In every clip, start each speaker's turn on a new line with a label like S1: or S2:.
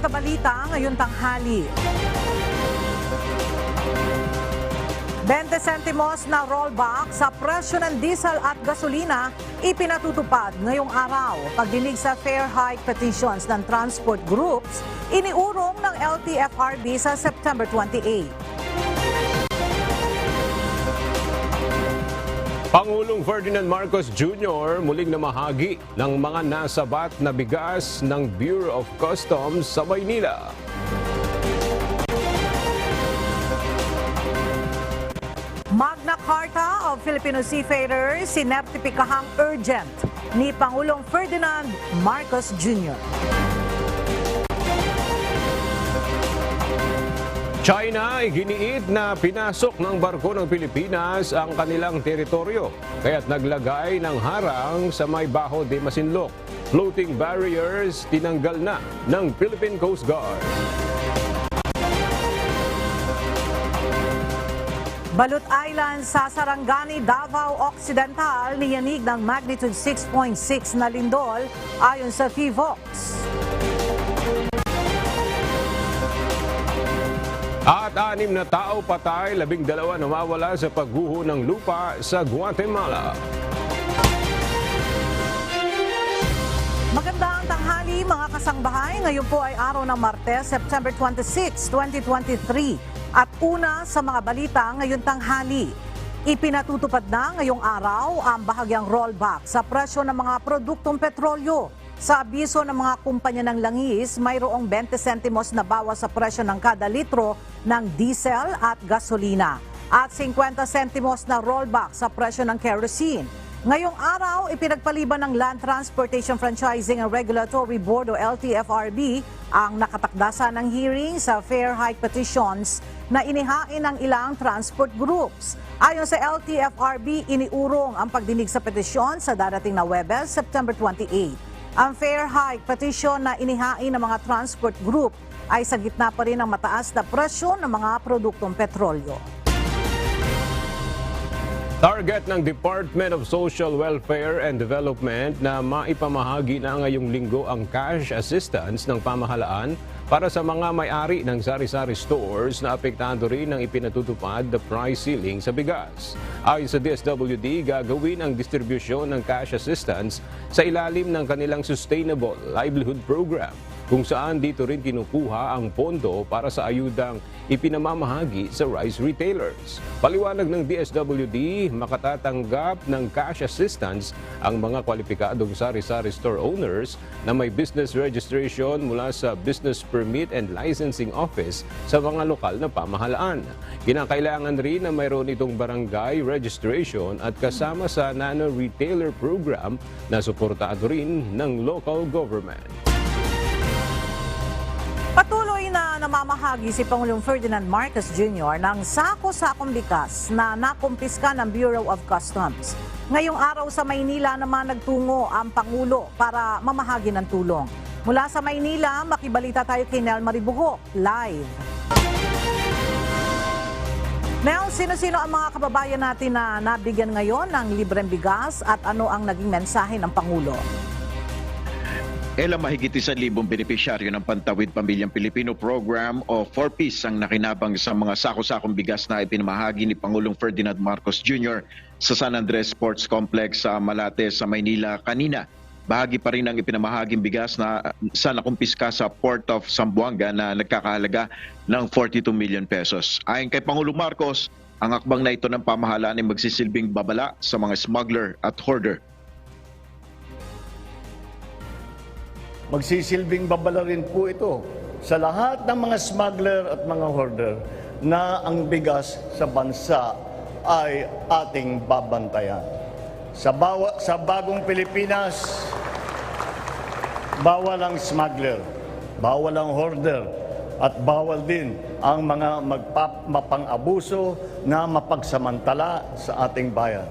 S1: Kita balita ngayon tanghali. 20 sentimos na rollback sa presyo ng diesel at gasolina ipinatutupad ngayong araw. Pagdinig sa fare hike petitions ng transport groups, iniurong ng LTFRB sa September 28.
S2: Pangulong Ferdinand Marcos Jr. muling namahagi ng mga nasabat na bigas ng Bureau of Customs sa Maynila.
S1: Magna Carta of Filipino Seafarers sinertipikahang urgent ni Pangulong Ferdinand Marcos Jr.
S2: China ay giniit na pinasok ng barko ng Pilipinas ang kanilang teritoryo, kaya't naglagay ng harang sa may Baho de Masinloc. Floating barriers tinanggal na ng Philippine Coast Guard.
S1: Balut Island sa Sarangani, Davao Occidental niyanig ng magnitude 6.6 na lindol ayon sa PHIVOLCS.
S2: At 6 na tao patay, 12 nawawala sa pagguho ng lupa sa Guatemala.
S1: Magandang tanghali mga kasangbahay. Ngayon po ay araw ng Martes, September 26, 2023. At una sa mga balita ngayon tanghali. Ipinatutupad na ngayong araw ang bahagyang rollback sa presyo ng mga produktong petrolyo. Sa abiso ng mga kumpanya ng langis, mayroong 20 sentimos na bawas sa presyo ng kada litro ng diesel at gasolina at 50 sentimos na rollback sa presyo ng kerosene. Ngayong araw, ipinagpaliban ng Land Transportation Franchising and Regulatory Board o LTFRB ang nakatakdasa ng hearing sa fare hike petitions na inihain ng ilang transport groups. Ayon sa LTFRB, iniurong ang pagdinig sa petisyon sa darating na Huwebes, September 28. Ang fare hike petition na inihain ng mga transport group ay sa gitna pa rin ng mataas na presyo ng mga produktong petrolyo.
S2: Target ng Department of Social Welfare and Development na maipamahagi na ngayong linggo ang cash assistance ng pamahalaan para sa mga may-ari ng sari-sari stores na apektado rin ng ipinatutupad na price ceiling sa bigas. Ayon sa DSWD, gagawin ang distribusyon ng cash assistance sa ilalim ng kanilang Sustainable Livelihood Program, kung saan dito rin kinukuha ang pondo para sa ayudang ipinamamahagi sa rice retailers. Paliwanag ng DSWD, makatatanggap ng cash assistance ang mga kwalipikadong sari-sari store owners na may business registration mula sa Business Permit and Licensing Office sa mga lokal na pamahalaan. Kinakailangan rin na mayroon itong barangay registration at kasama sa Nano Retailer Program na suportado rin ng local government.
S1: Patuloy na namamahagi si Pangulong Ferdinand Marcos Jr. ng sako-sakong bigas na nakumpiska ng Bureau of Customs. Ngayong araw sa Maynila naman nagtungo ang Pangulo para mamahagi ng tulong. Mula sa Maynila, makibalita tayo kay Nel Maribuhok, live. Nel, sino-sino ang mga kababayan natin na nabigyan ngayon ng libreng bigas at ano ang naging mensahe ng Pangulo?
S3: Mahigit 1,000 benepisyaryo ng Pantawid Pamilyang Pilipino Program o 4Ps ang nakinabang sa mga sako-sakong bigas na ipinamahagi ni Pangulong Ferdinand Marcos Jr. sa San Andres Sports Complex sa Malate sa Maynila kanina. Bahagi pa rin ang ipinamahaging bigas na sa nakumpiska sa Port of Zamboanga na nagkakahalaga ng 42 million pesos. Ayon kay Pangulong Marcos, ang akbang na ito ng pamahalaan ay magsisilbing babala sa mga smuggler at hoarder.
S4: Magsisilbing babala rin po ito sa lahat ng mga smuggler at mga hoarder na ang bigas sa bansa ay ating babantayan. Sa bagong Pilipinas, bawal ang smuggler, bawal ang hoarder, at bawal din ang mga mapang-abuso na mapagsamantala sa ating bayan.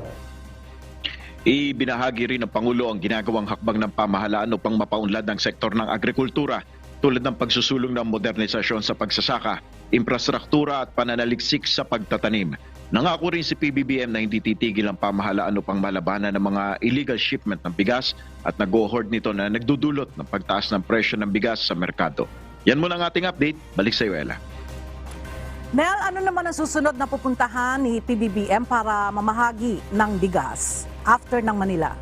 S3: Ibinahagi rin ng Pangulo ang ginagawang hakbang ng pamahalaan upang mapaunlad ang sektor ng agrikultura tulad ng pagsusulong ng modernisasyon sa pagsasaka, infrastruktura at pananaliksik sa pagtatanim. Nangako rin si PBBM na hindi titigil ang pamahalaan upang malabanan ng mga illegal shipment ng bigas at nag-hoard nito na nagdudulot ng pagtaas ng presyo ng bigas sa merkado. Yan muna ang ating update. Balik sa iyo, Ella.
S1: Nel, ano naman ang susunod na pupuntahan ni PBBM para mamahagi ng bigas after ng Manila?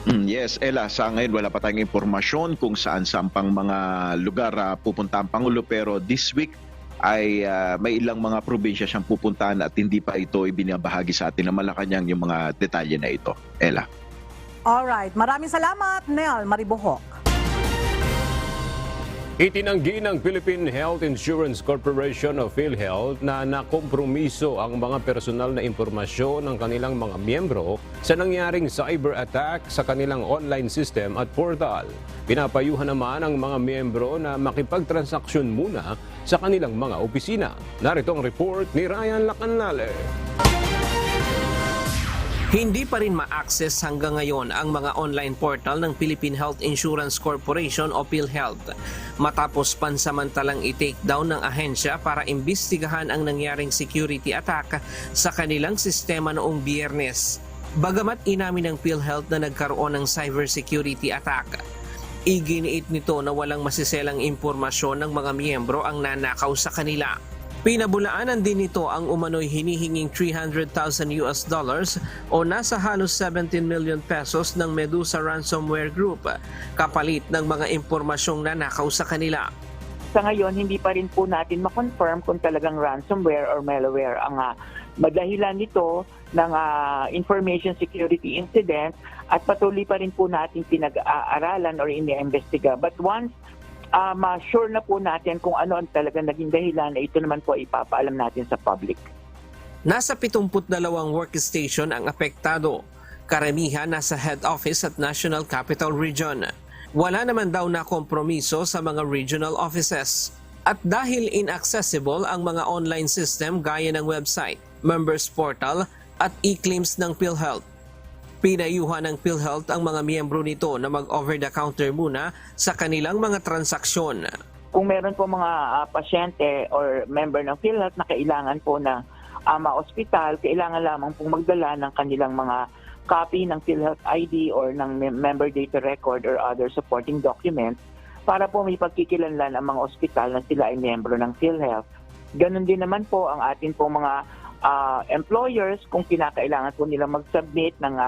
S3: Yes, Ella, sa ngayon wala pa tayong impormasyon kung saan pang mga lugar pupunta ang Pangulo, pero this week ay may ilang mga probinsya siyang pupuntahan at hindi pa ito ibinabahagi sa atin ng Malacanang yung mga detalye na ito. Ella.
S1: Alright, maraming salamat, Nel Maribohok.
S2: Itinanggi ng Philippine Health Insurance Corporation o PhilHealth na nakompromiso ang mga personal na impormasyon ng kanilang mga miyembro sa nangyaring cyber attack sa kanilang online system at portal. Pinapayuhan naman ang mga miyembro na makipagtransaksyon muna sa kanilang mga opisina. Narito ang report ni Ryan Lacanlale.
S5: Hindi pa rin ma-access hanggang ngayon ang mga online portal ng Philippine Health Insurance Corporation o PhilHealth matapos pansamantalang i-take down ng ahensya para imbestigahan ang nangyaring security attack sa kanilang sistema noong Biyernes. Bagamat inamin ng PhilHealth na nagkaroon ng cybersecurity attack, iginiit nito na walang masiselang impormasyon ng mga miyembro ang nanakaw sa kanila. Pinabulaanan din nito ang umano'y hinihinging $300,000 o nasa halos 17 million pesos ng Medusa Ransomware Group kapalit ng mga impormasyong nanakaw sa kanila.
S6: Sa ngayon, hindi pa rin po natin ma-confirm kung talagang ransomware or malware ang madahilan nito ng information security incident at patuloy pa rin po natin pinag-aaralan or iniimbestiga. But once ma-sure na po natin kung ano ang talagang naging dahilan, ito naman po ipapaalam natin sa public.
S5: Nasa 72 workstation ang apektado. Karamihan nasa head office at National Capital Region. Wala naman daw na kompromiso sa mga regional offices. At dahil inaccessible ang mga online system gaya ng website, members portal at e-claims ng PhilHealth, pinayuhan ng PhilHealth ang mga miyembro nito na mag-over-the-counter muna sa kanilang mga transaksyon.
S6: Kung meron po mga pasyente or member ng PhilHealth na kailangan po ng ma-hospital, kailangan lamang pong magdala ng kanilang mga copy ng PhilHealth ID or ng member data record or other supporting documents para po may pagkikilanlan ang mga ospital na sila ay miyembro ng PhilHealth. Ganon din naman po ang atin po mga employers kung kinakailangan po nila mag-submit ng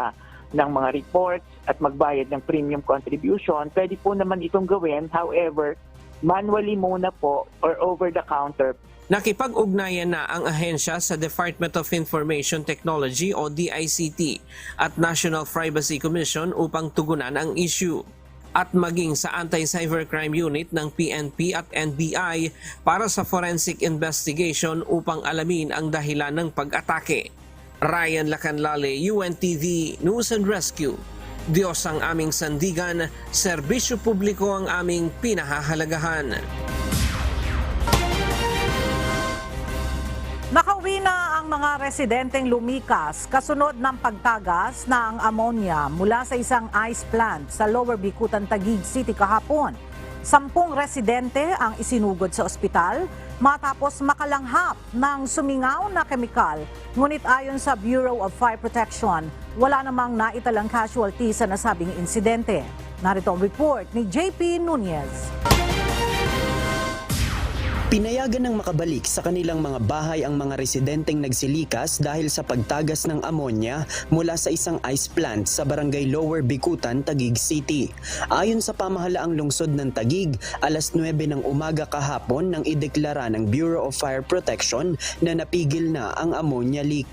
S6: mga reports at magbayad ng premium contribution, pwede po naman itong gawin. However, manually muna po or over-the-counter.
S5: Nakipag-ugnayan na ang ahensya sa Department of Information Technology o DICT at National Privacy Commission upang tugunan ang issue. At maging sa Anti-Cybercrime Unit ng PNP at NBI para sa forensic investigation upang alamin ang dahilan ng pag-atake. Ryan Lacanlale, UNTV News and Rescue. Diyos ang aming sandigan, serbisyo publiko ang aming pinahahalagahan.
S1: Nakauwi na ang mga residenteng lumikas kasunod ng pagtagas ng ammonia mula sa isang ice plant sa Lower Bicutan, Taguig City kahapon. 10 residente ang isinugod sa ospital matapos makalanghap ng sumingaw na kemikal. Ngunit ayon sa Bureau of Fire Protection, wala namang naitalang casualty sa nasabing insidente. Narito ang report ni JP Nunez.
S7: Pinayagan ng makabalik sa kanilang mga bahay ang mga residenteng nagsilikas dahil sa pagtagas ng ammonia mula sa isang ice plant sa barangay Lower Bicutan, Taguig City. Ayon sa pamahalaang lungsod ng Taguig, alas 9 ng umaga kahapon nang ideklara ng Bureau of Fire Protection na napigil na ang ammonia leak.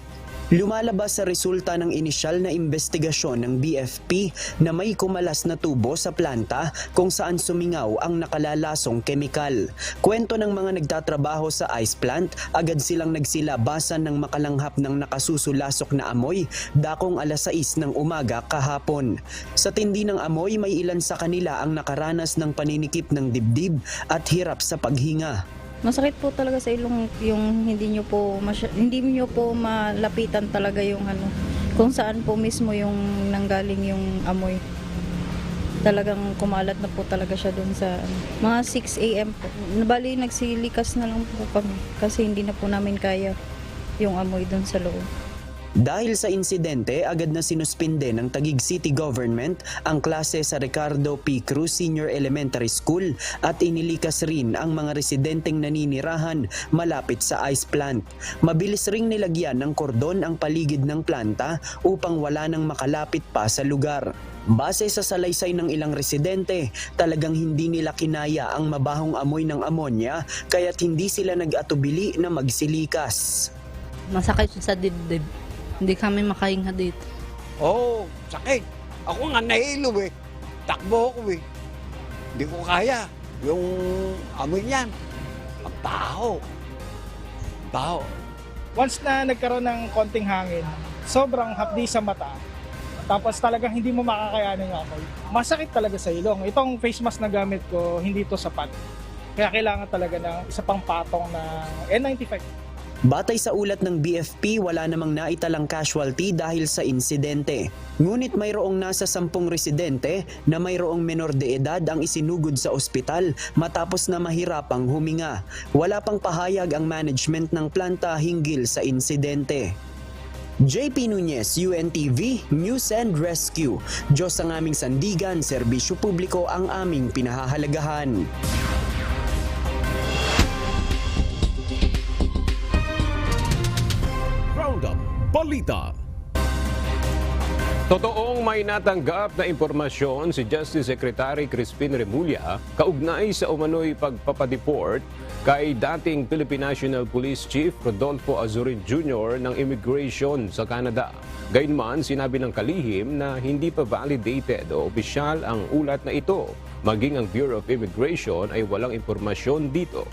S7: Lumalabas sa resulta ng inisyal na investigasyon ng BFP na may kumalas na tubo sa planta kung saan sumingaw ang nakalalasong kemikal. Kwento ng mga nagtatrabaho sa ice plant, agad silang nagsilabasan ng makalanghap ng nakasusulasok na amoy dakong alas 6 ng umaga kahapon. Sa tindi ng amoy, may ilan sa kanila ang nakaranas ng paninikip ng dibdib at hirap sa paghinga.
S8: Masakit po talaga sa ilong yung hindi niyo po malapitan talaga yung kung saan po mismo yung nanggaling yung amoy. Talagang kumalat na po talaga siya doon sa mga 6 AM po. Bali nagsilikas na lang po kami kasi hindi na po namin kaya yung amoy doon sa loob.
S7: Dahil sa insidente, agad na sinuspinde ng Taguig City Government ang klase sa Ricardo P. Cruz Senior Elementary School at inilikas rin ang mga residenteng naninirahan malapit sa ice plant. Mabilis ring nilagyan ng kordon ang paligid ng planta upang wala nang makalapit pa sa lugar. Base sa salaysay ng ilang residente, talagang hindi nila kinaya ang mabahong amoy ng ammonia kaya't hindi sila nag-atubili na magsilikas.
S8: Masakit sa dibdib. Hindi kami makahinga dito.
S9: Oo, sakit. Ako nga nahilo eh. Takbo ako eh. Hindi ko kaya. Yung amoy niyan. Ang baho. Baho.
S10: Once na nagkaroon ng konting hangin, sobrang hapdi sa mata. Tapos talagang hindi mo makakayanan yung amoy. Masakit talaga sa ilong. Itong face mask na gamit ko, hindi to sapat. Kaya kailangan talaga ng isa pang patong ng N95.
S7: Batay sa ulat ng BFP, wala namang naitalang casualty dahil sa insidente. Ngunit mayroong nasa 10 residente na mayroong menor de edad ang isinugod sa ospital matapos na mahirapang huminga. Wala pang pahayag ang management ng planta hinggil sa insidente. JP Nunez, UNTV, News and Rescue. Diyos ang aming sandigan, serbisyo publiko ang aming pinahahalagahan.
S2: Balita. Totoong may natanggap na impormasyon si Justice Secretary Crispin Remulla kaugnay sa umano'y pagpapadeport kay dating Philippine National Police Chief Rodolfo Azurin Jr. ng Immigration sa Canada. Gayunman, sinabi ng kalihim na hindi pa validated o opisyal ang ulat na ito. Maging ang Bureau of Immigration ay walang impormasyon dito.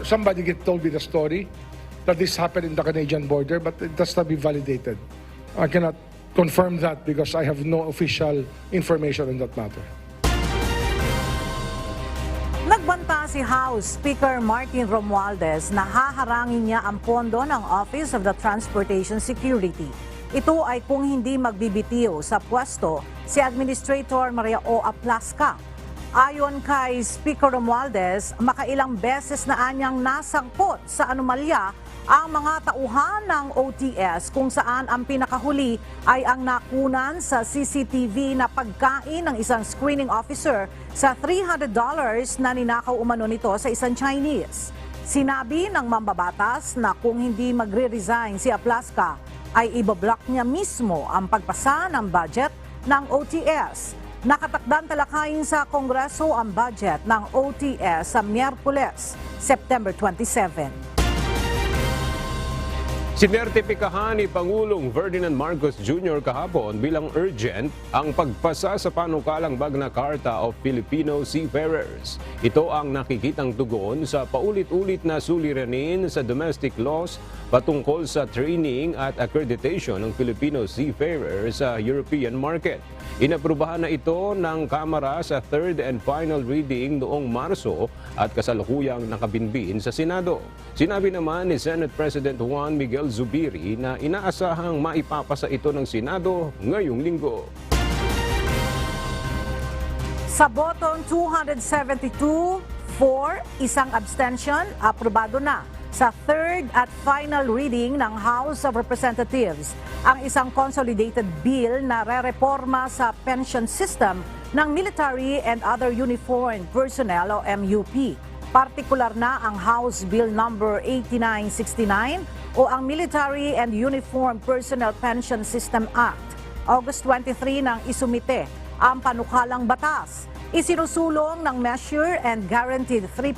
S11: Somebody told me the story that this happened in the Canadian border, but it does not be validated. I cannot confirm that because I have no official information on that matter.
S1: Nagbanta si House Speaker Martin Romualdez na haharangin niya ang pondo ng Office of the Transportation Security. Ito ay kung hindi magbibitiw sa pwesto si Administrator Maria O. Aplasca. Ayon kay Speaker Romualdez, makailang beses na anyang nasangkot sa anomalya ang mga tauhan ng OTS kung saan ang pinakahuli ay ang nakunan sa CCTV na pagkain ng isang screening officer sa $300 na ninakaw umano nito sa isang Chinese. Sinabi ng mambabatas na kung hindi magre-resign si Aplasca ay ibablock niya mismo ang pagpasa ng budget ng OTS. Nakatakdang talakayin sa Kongreso ang budget ng OTS sa Miyerkules, September 27.
S2: Sinertipikahan ni Pangulong Ferdinand Marcos Jr. kahapon bilang urgent ang pagpasa sa panukalang Magna Carta of Filipino Seafarers. Ito ang nakikitang tugon sa paulit-ulit na suliranin sa domestic laws patungkol sa training at accreditation ng Filipino seafarers sa European market. Inaprubahan na ito ng Kamara sa third and final reading noong Marso at kasalukuyang nakabinbin sa Senado. Sinabi naman ni Senate President Juan Miguel Zubiri na inaasahang maipapasa ito ng Senado ngayong linggo.
S1: Sa botong 272-4, isang abstention, aprobado na sa third at final reading ng House of Representatives ang isang consolidated bill na re-reforma sa pension system ng Military and Other Uniformed Personnel o MUP. Partikular na ang House Bill number 8969 o ang Military and Uniformed Personnel Pension System Act. August 23 nang isumite ang panukalang batas. Isinusulong ng measure and guaranteed 3%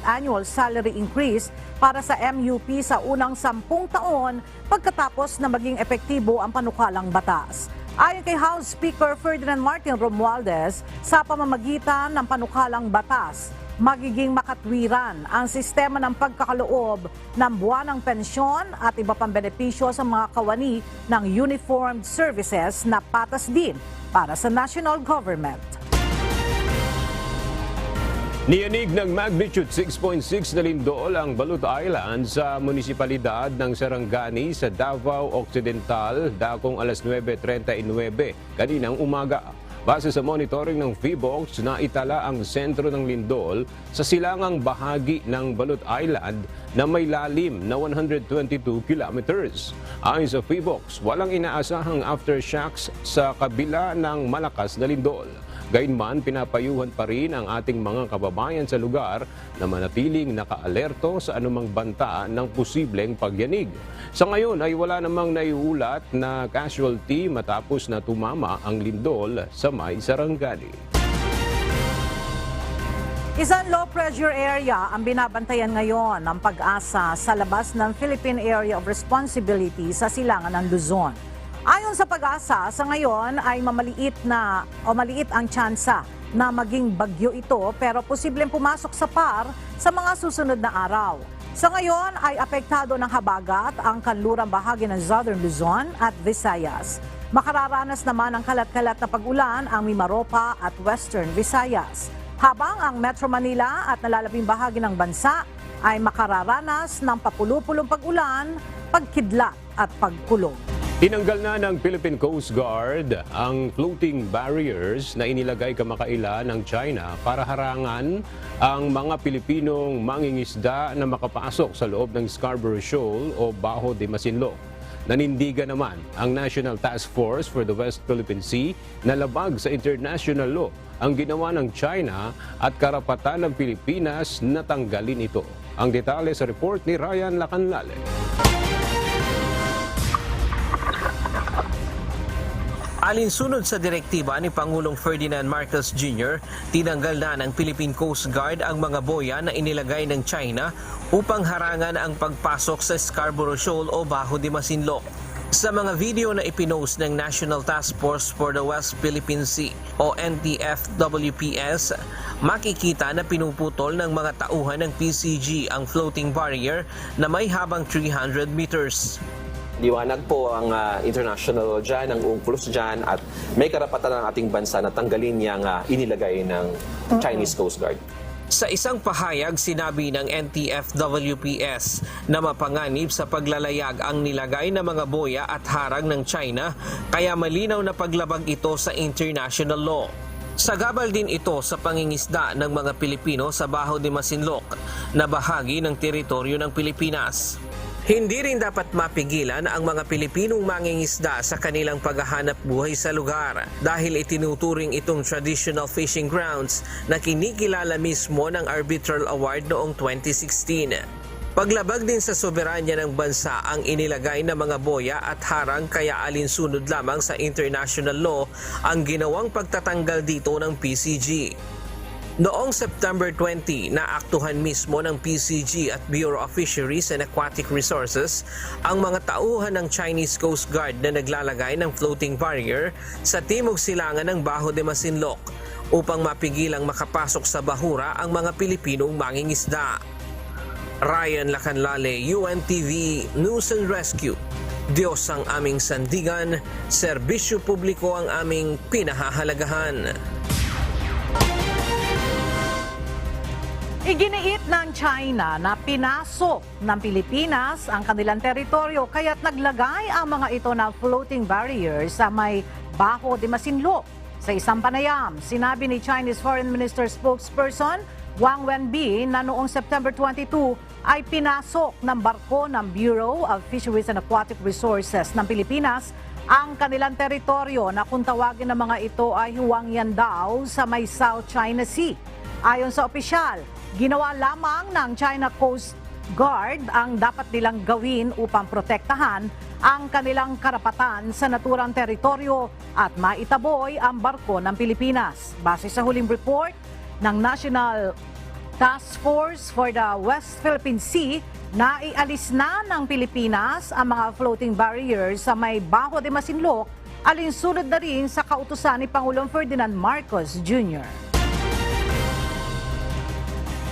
S1: annual salary increase para sa MUP sa unang 10 taon pagkatapos na maging epektibo ang panukalang batas. Ayon kay House Speaker Ferdinand Martin Romualdez, sa pamamagitan ng panukalang batas, magiging makatwiran ang sistema ng pagkakaloob ng buwanang pensyon at iba pang benepisyo sa mga kawani ng uniformed services na patas din para sa national government.
S2: Niyanig ng magnitude 6.6 na lindol ang Balut Island sa munisipalidad ng Sarangani sa Davao Occidental dakong alas 9:39 kaninang umaga. Base sa monitoring ng PHIVOLCS, naitala ang sentro ng lindol sa silangang bahagi ng Balut Island na may lalim na 122 kilometers. Ayon sa PHIVOLCS, walang inaasahang aftershocks sa kabila ng malakas na lindol. Gayunman, pinapayuhan pa rin ang ating mga kababayan sa lugar na manatiling nakaalerto sa anumang banta ng posibleng pagyanig. Sa ngayon ay wala namang naiulat na casualty matapos na tumama ang lindol sa may Sarangani.
S1: Isang low-pressure area ang binabantayan ngayon ng Pag-asa sa labas ng Philippine Area of Responsibility sa silangan ng Luzon. Ayon sa Pag-asa, sa ngayon ay maliit ang tsansa na maging bagyo ito pero posibleng pumasok sa PAR sa mga susunod na araw. Sa ngayon ay apektado ng habagat ang kanlurang bahagi ng Southern Luzon at Visayas. Makararanas naman ng kalat-kalat na pag-ulan ang Mimaropa at Western Visayas. Habang ang Metro Manila at nalalabing bahagi ng bansa ay makararanas ng papulupulong pag-ulan, pagkidlat at pagkulog.
S2: Tinanggal na ng Philippine Coast Guard ang floating barriers na inilagay kamakailan ng China para harangan ang mga Pilipinong mangingisda na makapasok sa loob ng Scarborough Shoal o Bajo de Masinloc. Nanindigan naman ang National Task Force for the West Philippine Sea na labag sa international law ang ginawa ng China at karapatan ng Pilipinas na tanggalin ito. Ang detalye sa report ni Ryan Lacanlale.
S5: Alinsunod sa direktiba ni Pangulong Ferdinand Marcos Jr., tinanggal na ng Philippine Coast Guard ang mga boya na inilagay ng China upang harangan ang pagpasok sa Scarborough Shoal o Bajo de Masinloc. Sa mga video na ipinost ng National Task Force for the West Philippine Sea o NTFWPS, makikita na pinuputol ng mga tauhan ng PCG ang floating barrier na may habang 300 meters.
S12: Liwanag po ang international law dyan, ang UNCLOS dyan, at may karapatan ng ating bansa na tanggalin yung inilagay ng Chinese Coast Guard.
S5: Sa isang pahayag, sinabi ng NTFWPS na mapanganib sa paglalayag ang nilagay na mga boya at harang ng China, kaya malinaw na paglabag ito sa international law. Sagabal din ito sa pangingisda ng mga Pilipino sa Bajo de Masinloc na bahagi ng teritoryo ng Pilipinas. Hindi rin dapat mapigilan ang mga Pilipinong mangingisda sa kanilang paghahanap buhay sa lugar dahil itinuturing itong traditional fishing grounds na kinikilala mismo ng Arbitral Award noong 2016. Paglabag din sa soberanya ng bansa ang inilagay na mga boya at harang kaya alinsunod lamang sa international law ang ginawang pagtatanggal dito ng PCG. Noong September 20, naaktuhan mismo ng PCG at Bureau of Fisheries and Aquatic Resources ang mga tauhan ng Chinese Coast Guard na naglalagay ng floating barrier sa timog silangan ng Bajo de Masinloc upang mapigilang makapasok sa bahura ang mga Pilipinong mangingisda. Ryan Lacanlale, UNTV News and Rescue. Diyos ang aming sandigan, serbisyo publiko ang aming pinahahalagahan.
S1: Iginiit ng China na pinasok ng Pilipinas ang kanilang teritoryo kaya't naglagay ang mga ito na floating barriers sa may Bajo de Masinloc. Sa isang panayam, sinabi ni Chinese Foreign Minister spokesperson Wang Wenbin na noong September 22 ay pinasok ng barko ng Bureau of Fisheries and Aquatic Resources ng Pilipinas ang kanilang teritoryo na kung tawagin ng mga ito ay Huangyan daw sa may South China Sea. Ayon sa opisyal, ginawa lamang ng China Coast Guard ang dapat nilang gawin upang protektahan ang kanilang karapatan sa naturang teritoryo at maitaboy ang barko ng Pilipinas. Base sa huling report ng National Task Force for the West Philippine Sea, naialis na ng Pilipinas ang mga floating barriers sa may Bajo de Masinloc, alinsunod na rin sa kautusan ni Pangulong Ferdinand Marcos Jr.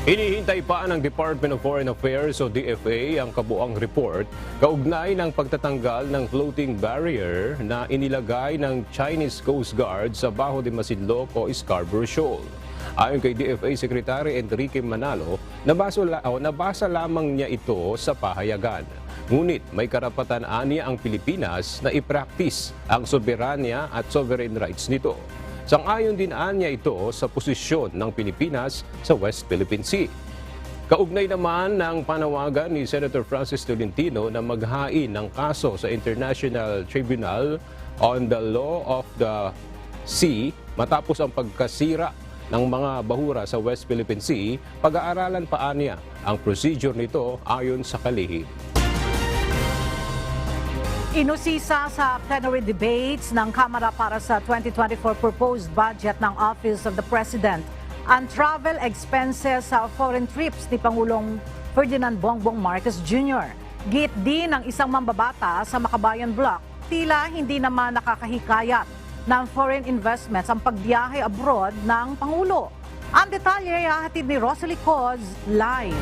S2: Hinihintay pa ng Department of Foreign Affairs o DFA ang kabuang report kaugnay ng pagtatanggal ng floating barrier na inilagay ng Chinese Coast Guard sa Bajo de Masinloc o Scarborough Shoal. Ayon kay DFA Secretary Enrique Manalo, nabasa lamang niya ito sa pahayagan. Ngunit may karapatan aniya ang Pilipinas na i-practice ang soberanya at sovereign rights nito. Sang-ayon din anya ito sa posisyon ng Pilipinas sa West Philippine Sea. Kaugnay naman ng panawagan ni Senator Francis Tolentino na maghain ng kaso sa International Tribunal on the Law of the Sea matapos ang pagkasira ng mga bahura sa West Philippine Sea, pag-aaralan pa niya ang procedure nito ayon sa kalihim.
S1: Inusisa sa plenary debates ng Kamara para sa 2024 proposed budget ng Office of the President ang travel expenses sa foreign trips ni Pangulong Ferdinand Bongbong Marcos Jr. Git din ng isang mambabata sa Makabayan Block, tila hindi naman nakakahikayat ng foreign investments ang pagbiyahe abroad ng Pangulo. Ang detalye ay hahatid ni Rosalie Coz live.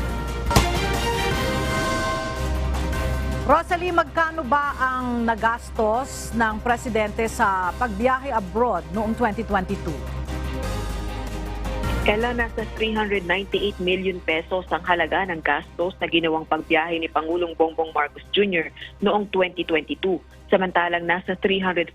S1: Rosalie, magkano ba ang nagastos ng presidente sa pagbiyahe abroad noong 2022?
S13: Ella, nasa 398 million pesos ang halaga ng gastos na ginawang pagbiyahe ni Pangulong Bongbong Marcos Jr. noong 2022. Samantalang nasa 314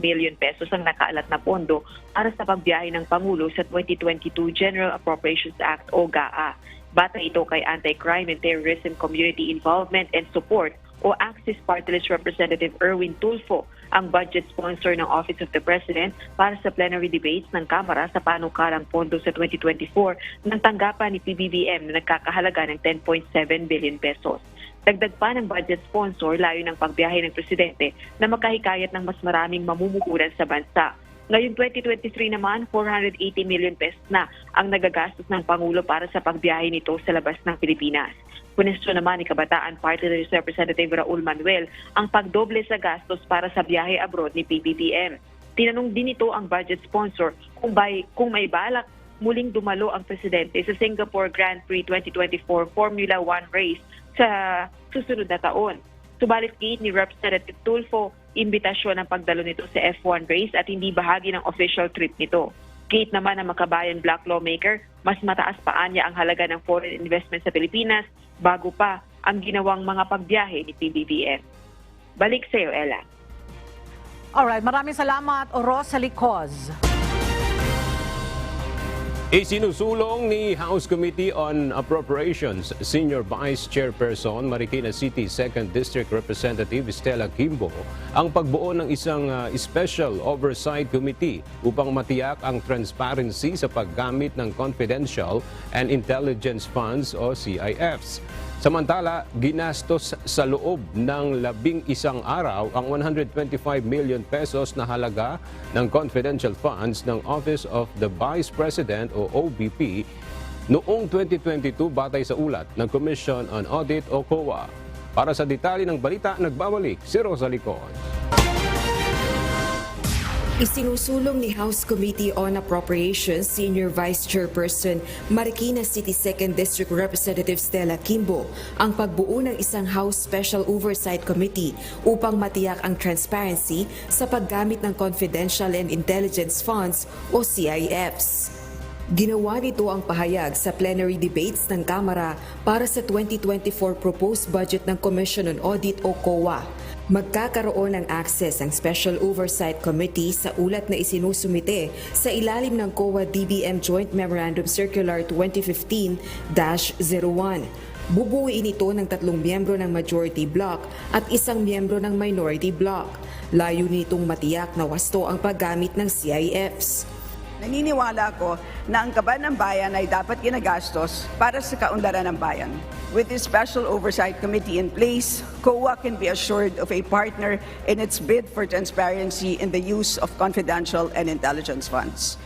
S13: million pesos ang nakaalat na pondo para sa pagbiyahe ng Pangulo sa 2022 General Appropriations Act o GAA. Bata ito kay Anti-Crime and Terrorism Community Involvement and Support o Axis Party List Representative Erwin Tulfo, ang budget sponsor ng Office of the President para sa plenary debates ng Kamara sa panukalang pondo sa 2024 ng tanggapan ni PBBM na nagkakahalaga ng 10.7 billion pesos. Dagdag pa ng budget sponsor, layo ng pagbiyahe ng Presidente na makahikayat ng mas maraming mamumuhunan sa bansa. Ngayong 2023 naman, 480 million pesos na ang nagagastos ng Pangulo para sa pagbiyahe nito sa labas ng Pilipinas. Punestyo naman ni Kabataan Party List Representative Raul Manuel ang pagdoble sa gastos para sa biyahe abroad ni PBBM. Tinanong din ito ang budget sponsor kung may balak muling dumalo ang Presidente sa Singapore Grand Prix 2024 Formula 1 race sa susunod na taon. Subalit giit ni Representative Tulfo, imbitasyon ang pagdalo nito sa F1 race at hindi bahagi ng official trip nito. Giit naman ng Makabayan Black lawmaker, mas mataas pa niya ang halaga ng foreign investment sa Pilipinas bago pa ang ginawang mga pagbiyahe ni PBBM. Balik sa iyo, Ella.
S1: Alright, maraming salamat, Rosalie Coz.
S2: Isinusulong ni House Committee on Appropriations Senior Vice Chairperson Marikina City 2nd District Representative Stella Kimbo ang pagbuo ng isang Special Oversight Committee upang matiyak ang transparency sa paggamit ng Confidential and Intelligence Funds o CIFs. Samantala, ginastos sa loob ng 11 araw ang 125 million pesos na halaga ng confidential funds ng Office of the Vice President o OVP noong 2022 batay sa ulat ng Commission on Audit o COA. Para sa detalye ng balita, nagbabalik si Rosalie Coz.
S14: Isinusulong ni House Committee on Appropriations Senior Vice Chairperson Marikina City 2nd District Representative Stella Kimbo ang pagbuo ng isang House Special Oversight Committee upang matiyak ang transparency sa paggamit ng Confidential and Intelligence Funds o CIFs. Ginawa nito ang pahayag sa plenary debates ng Kamara para sa 2024 proposed budget ng Commission on Audit o COA. Magkakaroon ng access ang Special Oversight Committee sa ulat na isinusumite sa ilalim ng COA-DBM Joint Memorandum Circular 2015-01. Bubuuin ito ng 3 miyembro ng Majority Block at 1 miyembro ng Minority Block. Layo nitong matiyak na wasto ang paggamit ng CIFs.
S15: Naniniwala ako na ang kaban ng bayan ay dapat ginagastos para sa kaunlaran ng bayan. With this Special Oversight Committee in place, COA can be assured of a partner in its bid for transparency in the use of confidential and intelligence funds.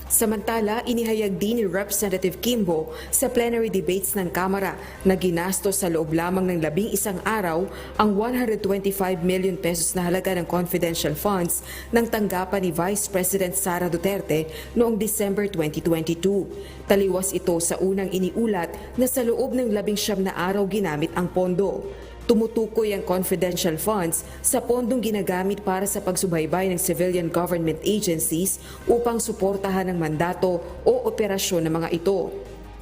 S14: Samantala, inihayag din ni Representative Kimbo sa plenary debates ng Kamara na ginastos sa loob lamang ng 11 araw ang 125 million pesos na halaga ng confidential funds ng tanggapan ni Vice President Sara Duterte noong December 2022. Taliwas ito sa unang iniulat na sa loob ng 19 na araw ginamit ang pondo. Tumutukoy ang confidential funds sa pondong ginagamit para sa pagsubaybay ng civilian government agencies upang suportahan ang mandato o operasyon ng mga ito.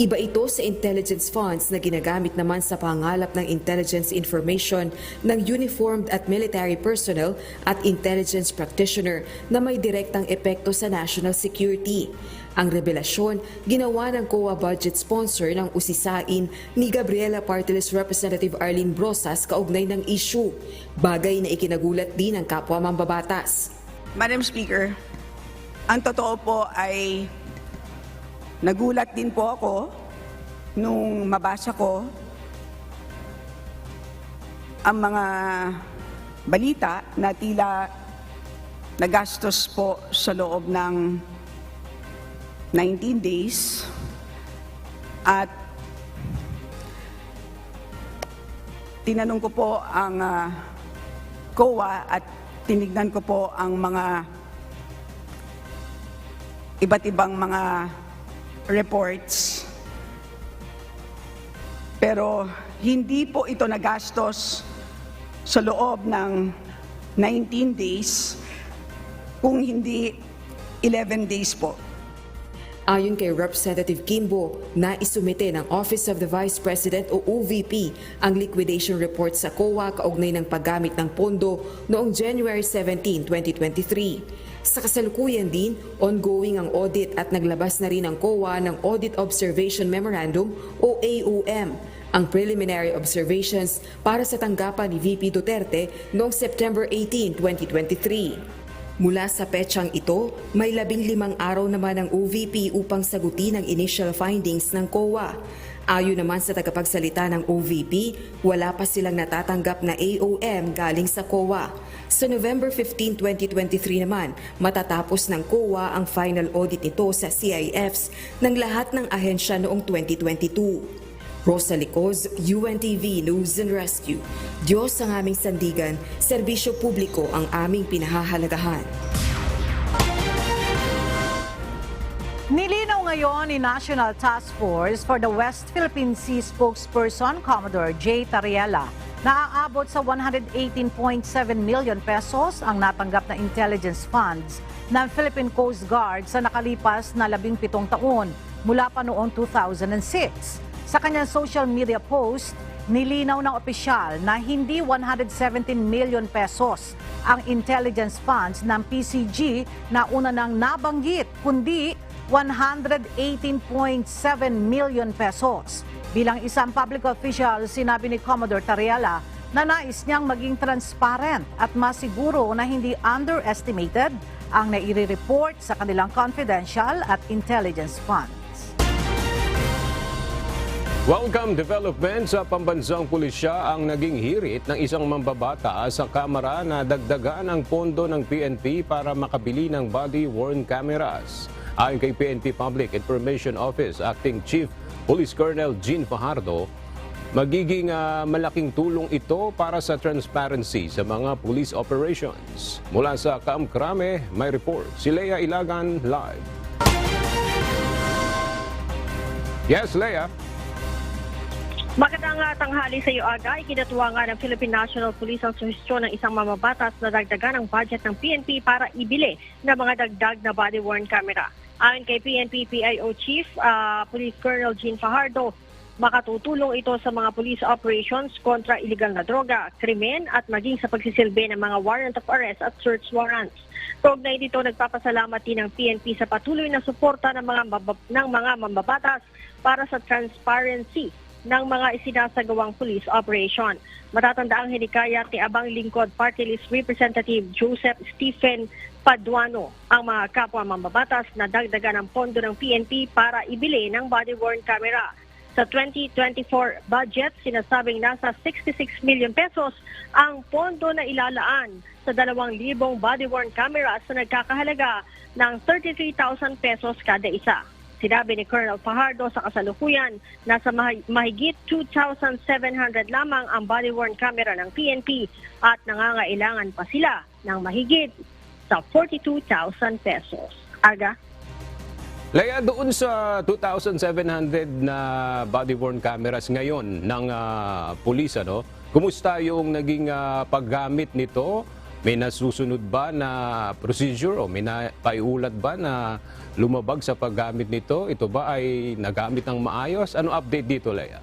S14: Iba ito sa intelligence funds na ginagamit naman sa pangalap ng intelligence information ng uniformed at military personnel at intelligence practitioner na may direktang epekto sa national security. Ang revelasyon, ginawa ng COA budget sponsor ng usisain ni Gabriela Partiles Representative Arlene Brosas kaugnay ng issue, bagay na ikinagulat din ng kapwa mambabatas.
S15: Madam Speaker, ang totoo po ay nagulat din po ako nung mabasa ko ang mga balita na tila nagastos po sa loob ng 19 days at tinanong ko po ang COA at tinignan ko po ang mga iba't ibang mga reports. Pero hindi po ito nagastos sa loob ng 19 days, kung hindi 11 days po.
S14: Ayon kay Representative Kimbo, naisumite ng Office of the Vice President o OVP ang liquidation report sa COA kaugnay ng paggamit ng pondo noong January 17, 2023. Sa kasalukuyan din, ongoing ang audit at naglabas na rin ang COA ng Audit Observation Memorandum o AOM, ang preliminary observations para sa tanggapan ni VP Duterte noong September 18, 2023. Mula sa petsang ito, may 15 araw naman ang OVP upang sagutin ang initial findings ng COA. Ayon naman sa tagapagsalita ng OVP, wala pa silang natatanggap na AOM galing sa COA. Sa November 15, 2023 naman, matatapos ng COA ang final audit nito sa CIFs ng lahat ng ahensya noong 2022. Rosa Licoz, UNTV News and Rescue. Diyos ang aming sandigan, serbisyo publiko ang aming pinahahalagahan.
S1: Nilinaw ngayon ni National Task Force for the West Philippine Sea spokesperson Commodore J. Tariela na aabot sa 118.7 million pesos ang natanggap na intelligence funds ng Philippine Coast Guard sa nakalipas na 17 taon mula pa noong 2006. Sa kanyang social media post, nilinaw ng opisyal na hindi 117 million pesos ang intelligence funds ng PCG na una nang nabanggit, kundi 118.7 million pesos. Bilang isang public official, sinabi ni Commodore Tariela na nais niyang maging transparent at masiguro na hindi underestimated ang naire-report sa kanilang confidential at intelligence funds.
S2: Welcome development sa pambansang pulisya ang naging hirit ng isang mambabata sa Kamara na dagdagan ang pondo ng PNP para makabili ng body-worn cameras. Ayon kay PNP Public Information Office Acting Chief Police Colonel Jean Fajardo, magiging malaking tulong ito para sa transparency sa mga police operations. Mula sa Kaamkrame, may report si Lea Ilagan live. Yes, Lea.
S16: Magandang tanghali sa iyo, Aga. Ikinatuwa nga ng Philippine National Police ang suhestyon ng isang mamabatas na dagdagan ang budget ng PNP para ibili ng mga dagdag na body-worn camera. Ayon kay PNP PIO Chief Police Colonel Jean Fajardo, makatutulong ito sa mga police operations kontra illegal na droga, krimen at maging sa pagsisilbi ng mga warrant of arrest at search warrants. Kaugnay dito, nagpapasalamat din ng PNP sa patuloy na suporta ng mga mambabatas para sa transparency ng mga isinasagawang police operation. Matatanda ang hinikayat ni Abang Lingkod Party List Representative Joseph Stephen Paduano ang mga kapwa mambabatas na dagdagan ang pondo ng PNP para ibili ng body-worn camera. Sa 2024 budget, sinasabing nasa 66 million pesos ang pondo na ilalaan sa 2,000 body-worn cameras na nagkakahalaga ng 33,000 pesos kada isa. Sinabi ni Colonel Fajardo sa kasalukuyan, nasa mahigit 2,700 lamang ang body-worn camera ng PNP at nangangailangan pa sila ng mahigit sa 42,000 pesos. Aga?
S2: Lea, doon sa 2,700 na body-worn cameras ngayon ng pulis, kumusta yung naging paggamit nito May nasusunod ba na procedure o may paiulat ba na lumabag sa paggamit nito? Ito ba ay nagamit ng maayos? Ano update dito, Leia?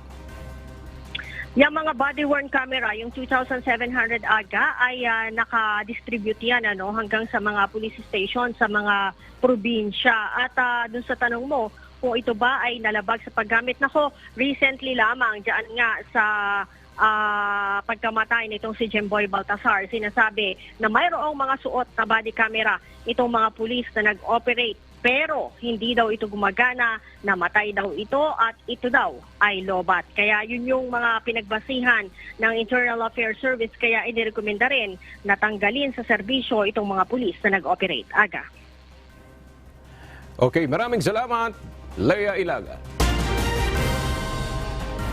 S16: Yung mga body-worn camera, yung 2,700 aga, ay naka-distribute yan hanggang sa mga police station, sa mga probinsya. At dun sa tanong mo, kung ito ba ay nalabag sa paggamit, nako, recently lamang, dyan nga sa pagkamatay nitong si Jemboy Baltasar, sinasabi na mayroong mga suot na body camera itong mga pulis na nag-operate. Pero hindi daw ito gumagana, namatay daw ito at ito daw ay lobat. Kaya yun yung mga pinagbasihan ng Internal Affairs Service, kaya inirekomenda rin na tanggalin sa serbisyo itong mga pulis na nag-operate. Aga.
S2: Okay, maraming salamat, Leia Ilaga.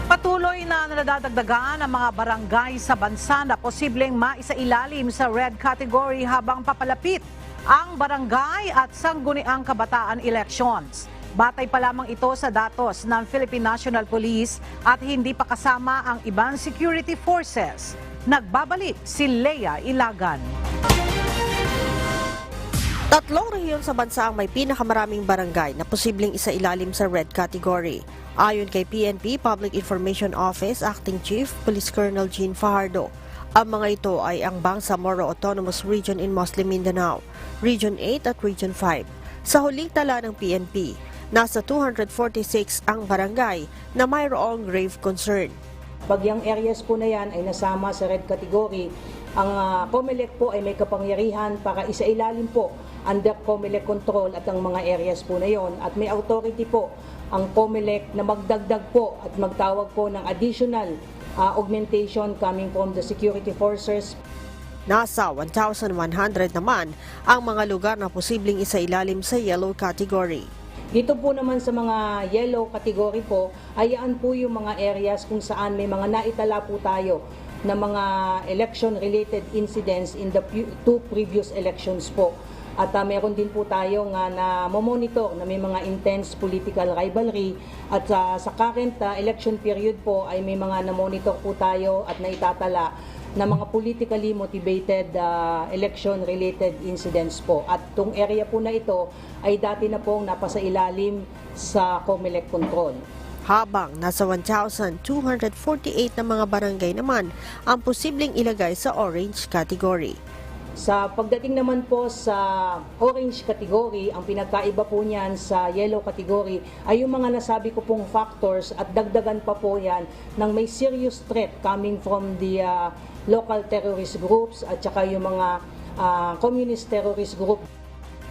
S1: Patuloy na nadadagdagan ang mga barangay sa bansa na posibleng maisailalim sa red category habang papalapit ang barangay at sangguniang kabataan elections. Batay pa lamang ito sa datos ng Philippine National Police at hindi pa kasama ang ibang security forces. Nagbabalik si Leia Ilagan.
S17: Tatlong rehiyon sa bansa ang may pinakamaraming barangay na posibleng isailalim sa red category. Ayon kay PNP Public Information Office Acting Chief Police Colonel Jean Fajardo, ang mga ito ay ang Bangsamoro Autonomous Region in Muslim Mindanao, Region 8 at Region 5. Sa huling tala ng PNP, nasa 246 ang barangay na mayroong grave concern.
S18: Pag yung areas po na yan ay nasama sa red category, ang COMELEC po ay may kapangyarihan para isailalim po under COMELEC control at ang mga areas po na yon, at may authority po ang COMELEC na magdagdag po at magtawag po ng additional augmentation coming from the security forces.
S17: Nasa 1,100 naman ang mga lugar na posibleng isailalim sa yellow category.
S18: Dito po naman sa mga yellow category po, ayaan po yung mga areas kung saan may mga naitala po tayo na mga election-related incidents in the two previous elections po. At meron din po tayo nga na monitor na may mga intense political rivalry at sa current election period po ay may mga na-monitor po tayo at naitatala na mga politically motivated election-related incidents po. At itong area po na ito ay dati na pong napasailalim sa COMELEC control.
S17: Habang nasa 1,248 na mga barangay naman ang posibleng ilagay sa orange category.
S18: Sa pagdating naman po sa orange category, ang pinagkaiba po niyan sa yellow category ay yung mga nasabi ko pong factors at dagdagan pa po yan ng may serious threat coming from the local terrorist groups at saka yung mga communist terrorist group.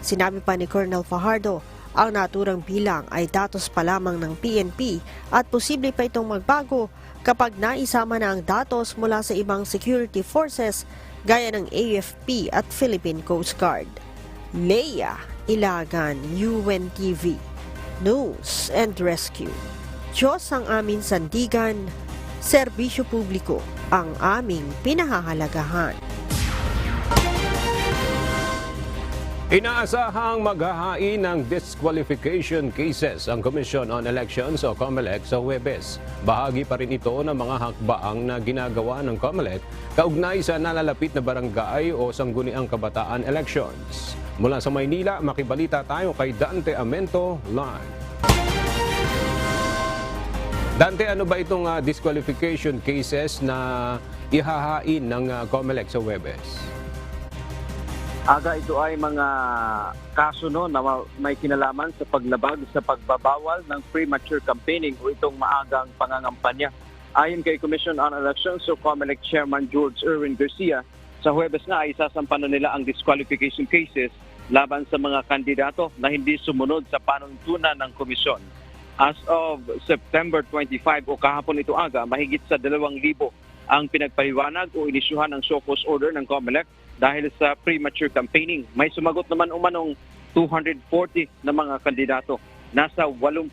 S17: Sinabi pa ni Colonel Fajardo, ang naturang bilang ay datos pa lamang ng PNP at posible pa itong magbago kapag naisama na ang datos mula sa ibang security forces gaya ng AFP at Philippine Coast Guard. Leia Ilagan, UNTV, News and Rescue. Diyos ang aming sandigan, serbisyo publiko ang aming pinahahalagahan.
S2: Inaasahang maghahain ng disqualification cases ang Commission on Elections o COMELEC sa Huwebes. Bahagi pa rin ito ng mga hakbaang na ginagawa ng COMELEC kaugnay sa nalalapit na barangay o sangguniang kabataan elections. Mula sa Maynila, makibalita tayo kay Dante Amento live. Dante, ano ba itong disqualification cases na ihahain ng COMELEC sa Huwebes?
S19: Aga, ito ay mga kaso na may kinalaman sa paglabag sa pagbabawal ng premature campaigning o itong maagang pangangampanya. Ayon kay Commission on Elections o COMELEC Chairman George Erwin Garcia, sa Huwebes nga ay sasampanan nila ang disqualification cases laban sa mga kandidato na hindi sumunod sa panuntunan ng komisyon. As of September 25 o kahapon ito aga, mahigit sa 2,000 ang pinagpaliwanag o inisyuhan ng show cause order ng COMELEC dahil sa premature campaigning. May sumagot naman umanong 240 na mga kandidato. Nasa 84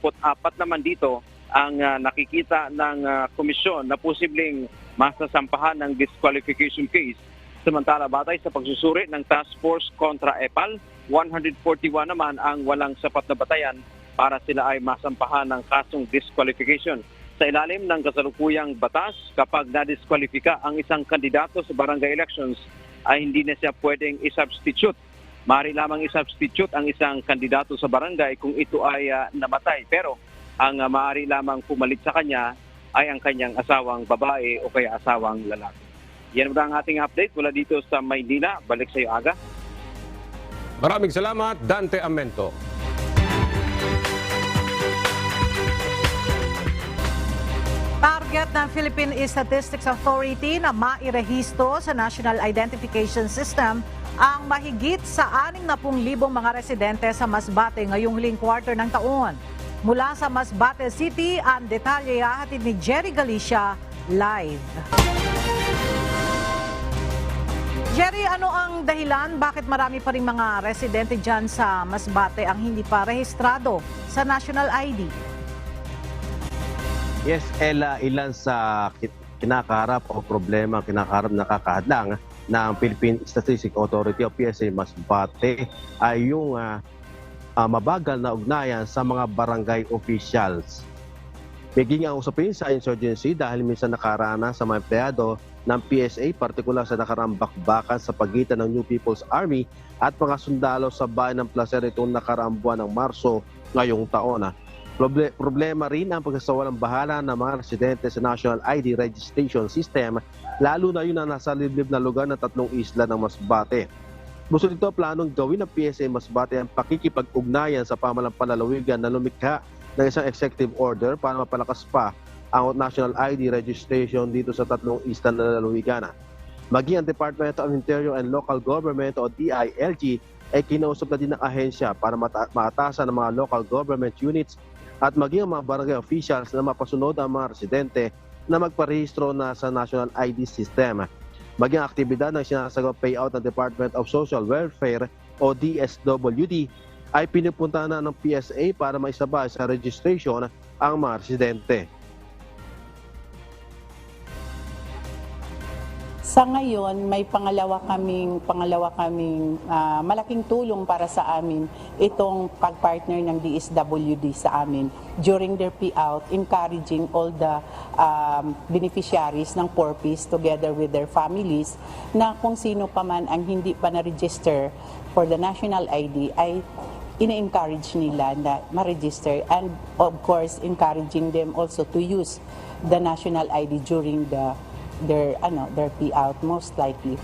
S19: naman dito ang nakikita ng komisyon na posibleng masasampahan ng disqualification case. Samantala, batay sa pagsusuri ng Task Force kontra EPAL, 141 naman ang walang sapat na batayan para sila ay masampahan ng kasong disqualification. Sa ilalim ng kasalukuyang batas, kapag na-disqualifika ang isang kandidato sa barangay elections, ay hindi na siya pwedeng i-substitute. Maaari lamang i-substitute ang isang kandidato sa barangay kung ito ay namatay. Pero ang maaari lamang pumalit sa kanya ay ang kanyang asawang babae o kaya asawang lalaki. Yan ang ating update mula dito sa Maynila. Balik sa iyo, Aga.
S2: Maraming salamat, Dante Amento.
S1: Target ng Philippine Statistics Authority na mairehistro sa National Identification System ang mahigit sa 60,000 mga residente sa Masbate ngayong huling quarter ng taon. Mula sa Masbate City, ang detalye hatid ni Jerry Galicia live. Jerry, ano ang dahilan bakit marami pa rin mga residente dyan sa Masbate ang hindi pa rehistrado sa National ID?
S20: Yes, Ella, ilan sa kinakaharap o problema kinakaharap nakakahadlang ng Philippine Statistics Authority o PSA Masbate ay yung mabagal na ugnayan sa mga barangay officials. Biging ang usapin sa insurgency dahil minsan nakaranas sa mga empleyado ng PSA, partikular sa nakaraang bakbakan sa pagitan ng New People's Army at mga sundalo sa bayan ng Placer itong nakaraang buwan ng Marso ngayong taon. Problema rin ang pagsasawalang bahala ng mga residente sa National ID Registration System, lalo na yun na nasa liblib na lugar ng 3 isla ng Masbate. Gusto nito planong gawin ng PSA Masbate ang pakikipag-ugnayan sa pamahalang panlalawigan na lumikha ng isang executive order para mapalakas pa ang National ID Registration dito sa 3 isla na lalawigan. Maging ang Department of Interior and Local Government o DILG ay kinausap na din ng ahensya para maatasan ng mga local government units at maging ang mga barangay officials na mapasunod ang mga residente na magparehistro na sa National ID System. Maging aktibidad ng sinasagawang payout ng Department of Social Welfare o DSWD ay pinupunta na ng PSA para maisabay sa registration ang mga residente.
S21: Sa ngayon, may pangalawa kaming malaking tulong para sa amin itong pag-partner ng DSWD sa amin during their payout, encouraging all the beneficiaries ng 4Ps together with their families na kung sino pa man ang hindi pa na-register for the National ID ay ina-encourage nila na ma-register, and of course encouraging them also to use the National ID during their payout most likely.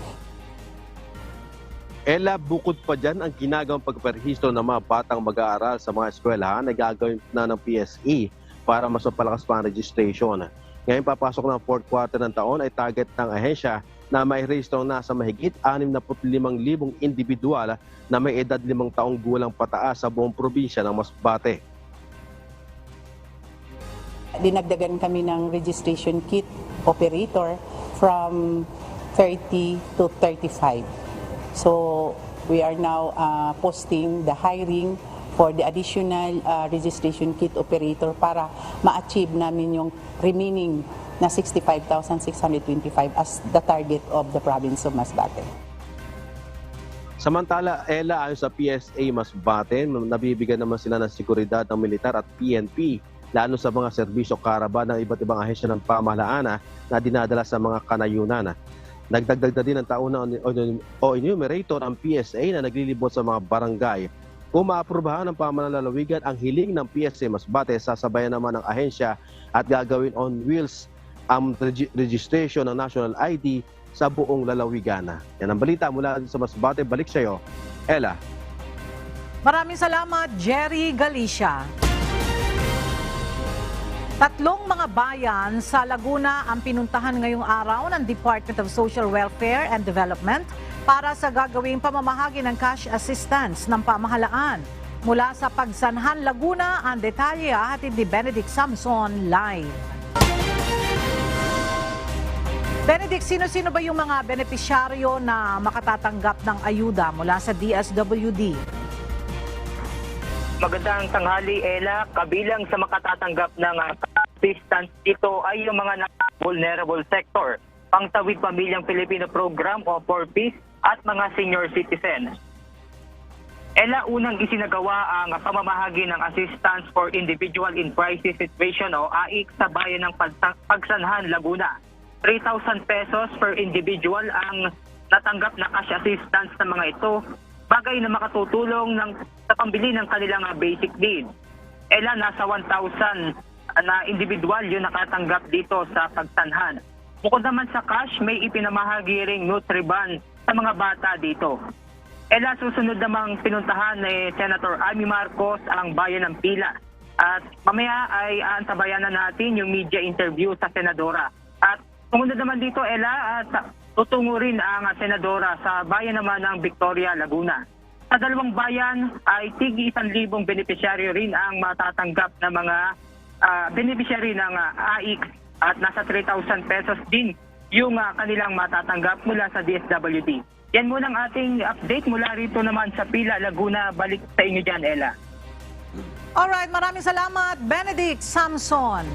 S20: Ella, bukod pa dyan ang ginagawang pagparehistro ng mga batang mag-aaral sa mga eskwelahan na gagawin na ng PSE para mas mapalakas pa ang registration. Ngayon papasok ng 4th quarter ng taon ay target ng ahensya na may rehistro na sa mahigit 65,000 individual na may edad 5 taong gulang pataas sa buong probinsya ng Masbate.
S21: Dinagdagan kami ng registration kit operator from 30 to 35. So we are now posting the hiring for the additional registration kit operator para ma-achieve namin yung remaining na 65,625 as the target of the province of Masbate.
S20: Samantala, Ella, ayon sa PSA Masbate, nabibigyan naman sila ng seguridad ng militar at PNP lalo sa mga serbisyo karaban ng iba't ibang ahensya ng pamahalaan na dinadala sa mga kanayunan. Nagdagdag na din ng tauna o enumerator ang PSA na naglilibot sa mga barangay. Kung maaprubahan ng pamahalaan ang hiling ng PSA Masbate, sasabayan naman ng ahensya at gagawin on wheels ang registration ng National ID sa buong lalawigan. Yan ang balita mula sa Masbate. Balik sa iyo, Ella.
S1: Maraming salamat, Jerry Galicia. 3 mga bayan sa Laguna ang pinuntahan ngayong araw ng Department of Social Welfare and Development para sa gagawing pamamahagi ng cash assistance ng pamahalaan. Mula sa Pagsanhan, Laguna, ang detalye hatid ni Benedict Samson live. Benedict, sino-sino ba yung mga benepisyaryo na makatatanggap ng ayuda mula sa DSWD?
S22: Magandang tanghali, Ella. Kabilang sa makatatanggap ng assistance ito ay yung mga vulnerable sector, Pangtawid Pamilyang Pilipino Program o 4Ps at mga senior citizen. Ella, unang isinagawa ang pamamahagi ng Assistance for Individual in Crisis Situation o AIC sa bayan ng Pagsanhan, Laguna. 3,000 pesos per individual ang natanggap na cash assistance ng mga ito, bagay na makatutulong sa pambili ng kanilang basic needs. Ela, nasa 1,000 na individual yung nakatanggap dito sa pagsanhan. Bukod naman sa cash, may ipinamahagi ring Nutriban sa mga bata dito. Ela, susunod namang pinuntahan ni Senator Amy Marcos ang bayan ng Pila. At mamaya ay aantabayan na natin yung media interview sa Senadora. At sumunod naman dito, Ela, at tutungo rin ang Senadora sa bayan naman ng Victoria, Laguna. Sa dalawang bayan ay tig 1,000 beneficiary rin ang matatanggap na mga beneficiary ng AIC at nasa 3,000 pesos din yung kanilang matatanggap mula sa DSWD. Yan muna ang ating update mula rito naman sa Pila, Laguna. Balik sa inyo dyan, Ella.
S1: Alright, maraming salamat, Benedict Samson.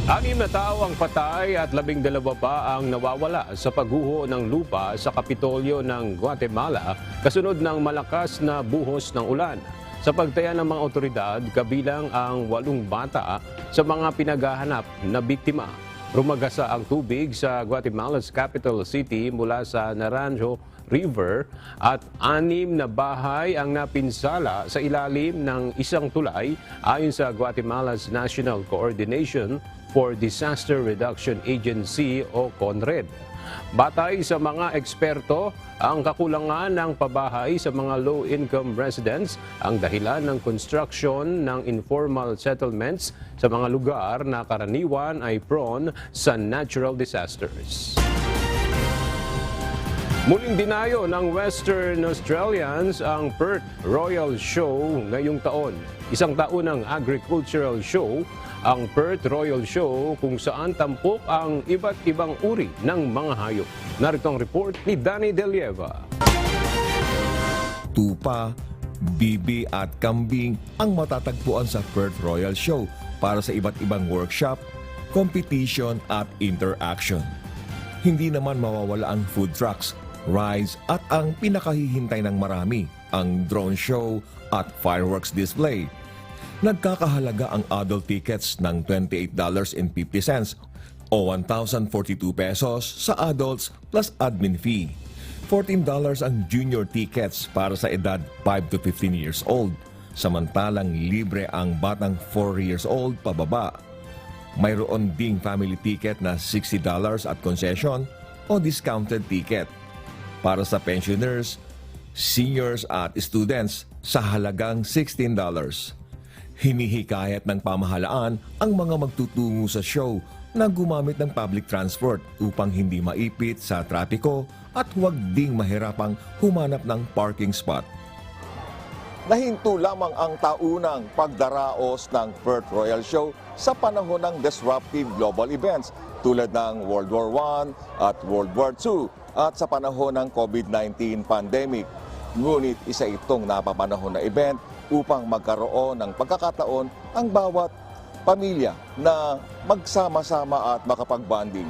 S2: Anim na tao ang patay at 12 pa ang nawawala sa pagguho ng lupa sa Kapitolyo ng Guatemala kasunod ng malakas na buhos ng ulan. Sa pagtaya ng mga otoridad, kabilang ang 8 bata sa mga pinaghahanap na biktima. Rumagasa ang tubig sa Guatemala's capital city mula sa Naranjo River at 6 na bahay ang napinsala sa ilalim ng isang tulay ayon sa Guatemala's National Coordination for Disaster Reduction Agency o CONRED. Batay sa mga eksperto, ang kakulangan ng pabahay sa mga low-income residents ang dahilan ng construction ng informal settlements sa mga lugar na karaniwan ay prone sa natural disasters. Muling dinayo ng Western Australians ang Perth Royal Show ngayong taon. Isang taon ng agricultural show, ang Perth Royal Show kung saan tampok ang iba't ibang uri ng mga hayop. Narito ang report ni Danny Delieva.
S3: Tupa, bibi at kambing ang matatagpuan sa Perth Royal Show para sa iba't ibang workshop, competition at interaction. Hindi naman mawawala ang food trucks, rides at ang pinakahihintay ng marami, ang drone show at fireworks display. Nagkakahalaga ang adult tickets ng $28.50 o 1,042 pesos sa adults plus admin fee. $14 ang junior tickets para sa edad 5 to 15 years old, samantalang libre ang batang 4 years old pababa. Mayroon ding family ticket na $60 at concession o discounted ticket. Para sa pensioners, seniors at students sa halagang $16. Hinihikayat ng pamahalaan ang mga magtutungo sa show na gumamit ng public transport upang hindi maipit sa trapiko at huwag ding mahirapang humanap ng parking spot.
S4: Nahinto lamang ang taunang pagdaraos ng Perth Royal Show sa panahon ng disruptive global events tulad ng World War I at World War II at sa panahon ng COVID-19 pandemic. Ngunit isa itong napapanahon na event upang magkaroon ng pagkakataon ang bawat pamilya na magsama-sama at makapag-bonding.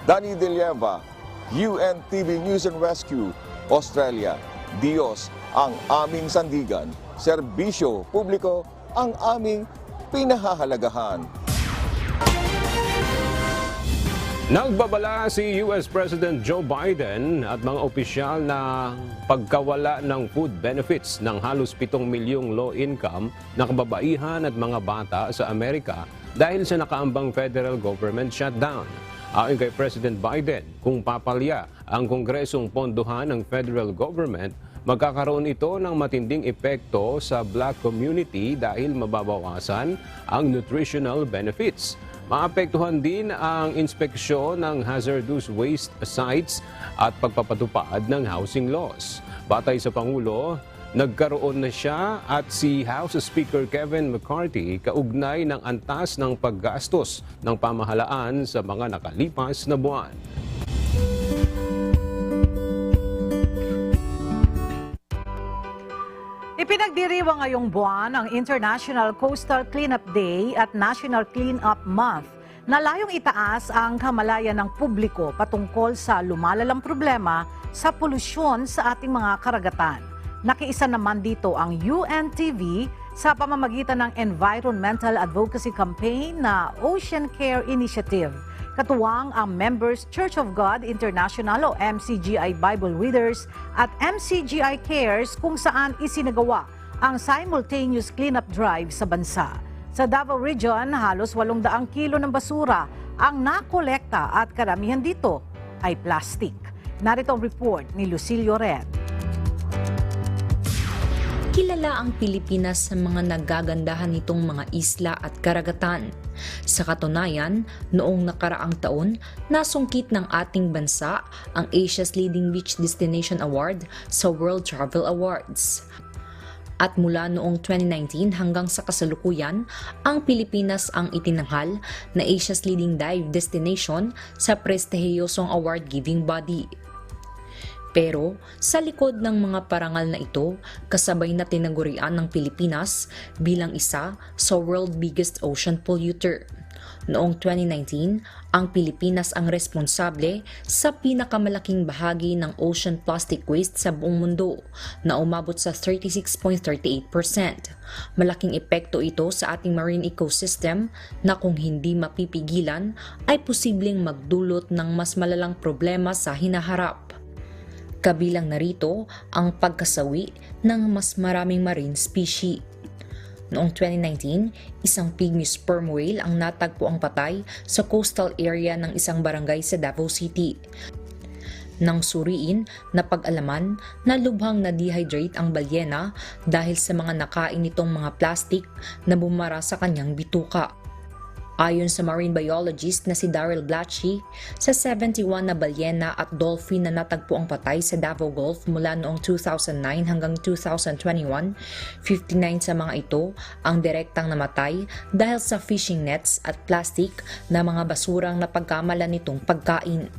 S4: Danny Delieva, UNTV News and Rescue, Australia. Diyos ang aming sandigan, serbisyo publiko ang aming pinahahalagahan.
S2: Nagbabala si US President Joe Biden at mga opisyal na pagkawala ng food benefits ng halos 7 milyong low-income na kababaihan at mga bata sa Amerika dahil sa nakaambang federal government shutdown. Ayon kay President Biden, kung papalya ang Kongresong pondohan ng federal government, magkakaroon ito ng matinding epekto sa black community dahil mababawasan ang nutritional benefits. Maapektuhan din ang inspeksyon ng hazardous waste sites at pagpapatupad ng housing laws. Batay sa Pangulo, nagkaroon na siya at si House Speaker Kevin McCarthy kaugnay ng antas ng paggastos ng pamahalaan sa mga nakalipas na buwan.
S1: Ipinagdiriwang ngayong buwan ang International Coastal Cleanup Day at National Cleanup Month na layong itaas ang kamalayan ng publiko patungkol sa lumalalang problema sa polusyon sa ating mga karagatan. Nakiisa naman dito ang UNTV sa pamamagitan ng Environmental Advocacy Campaign na Ocean Care Initiative. Katuwang ang Members Church of God International o MCGI Bible Readers at MCGI Cares kung saan isinagawa ang simultaneous cleanup drive sa bansa. Sa Davao Region, halos 800 kilo ng basura ang nakolekta at karamihan dito ay plastic. Narito ang report ni Lucilio Red.
S6: Kilala ang Pilipinas sa mga nagagandahan nitong mga isla at karagatan. Sa katunayan, noong nakaraang taon, nasungkit ng ating bansa ang Asia's Leading Beach Destination Award sa World Travel Awards. At mula noong 2019 hanggang sa kasalukuyan, ang Pilipinas ang itinanghal na Asia's Leading Dive Destination sa prestihiyosong award-giving body. Pero sa likod ng mga parangal na ito, kasabay na tinagurian ng Pilipinas bilang isa sa world biggest ocean polluter. Noong 2019, ang Pilipinas ang responsable sa pinakamalaking bahagi ng ocean plastic waste sa buong mundo na umabot sa 36.38%. Malaking epekto ito sa ating marine ecosystem na kung hindi mapipigilan ay posibleng magdulot ng mas malalang problema sa hinaharap. Kabilang narito ang pagkasawi ng mas maraming marine species. Noong 2019, isang pygmy sperm whale ang natagpo ang patay sa coastal area ng isang barangay sa Davao City. Nang suriin, napag-alaman na lubhang na-dehydrate ang balyena dahil sa mga nakain nitong mga plastic na bumara sa kanyang bituka. Ayon sa marine biologist na si Daryl Blatchy, sa 71 na balyena at dolphin na natagpo ang patay sa Davao Gulf mula noong 2009 hanggang 2021, 59 sa mga ito ang direktang namatay dahil sa fishing nets at plastic na mga basurang napagkamalan nitong pagkain.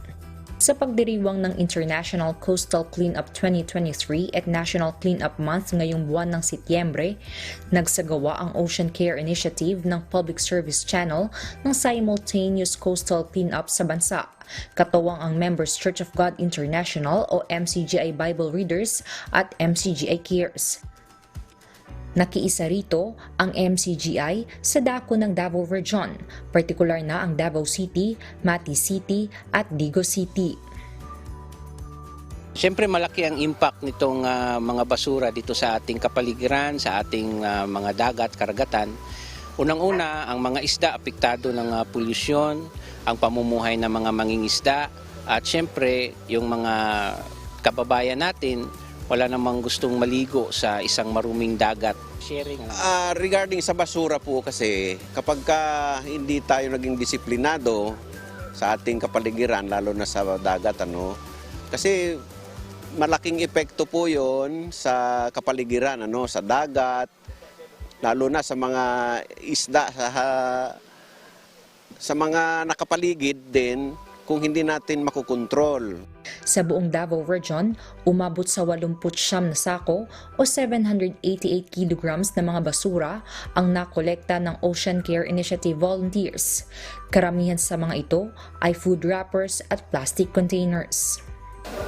S6: Sa pagdiriwang ng International Coastal Cleanup 2023 at National Cleanup Month ngayong buwan ng Setyembre, nagsagawa ang Ocean Care Initiative ng Public Service Channel ng simultaneous coastal cleanup sa bansa. Katuwang ang Members Church of God International o MCGI Bible Readers at MCGI Cares. Nakiisa rito ang MCGI sa dako ng Davao Region, partikular na ang Davao City, Mati City at Digo City.
S8: Siyempre malaki ang impact nitong mga basura dito sa ating kapaligiran, sa ating mga dagat, karagatan. Unang-una, ang mga isda apektado ng polusyon, ang pamumuhay ng mga mangingisda, at siyempre yung mga kababayan natin wala namang gustong maligo sa isang maruming dagat. Sharing.
S23: Regarding sa basura po kasi, kapag hindi tayo naging disiplinado sa ating kapaligiran, lalo na sa dagat, kasi malaking epekto po yon sa kapaligiran, sa dagat, lalo na sa mga isda, sa mga nakapaligid din, kung hindi natin makukontrol.
S6: Sa buong Davao Region, umabot sa 89 na sako o 788 kilograms na mga basura ang nakolekta ng Ocean Care Initiative volunteers. Karamihan sa mga ito ay food wrappers at plastic containers.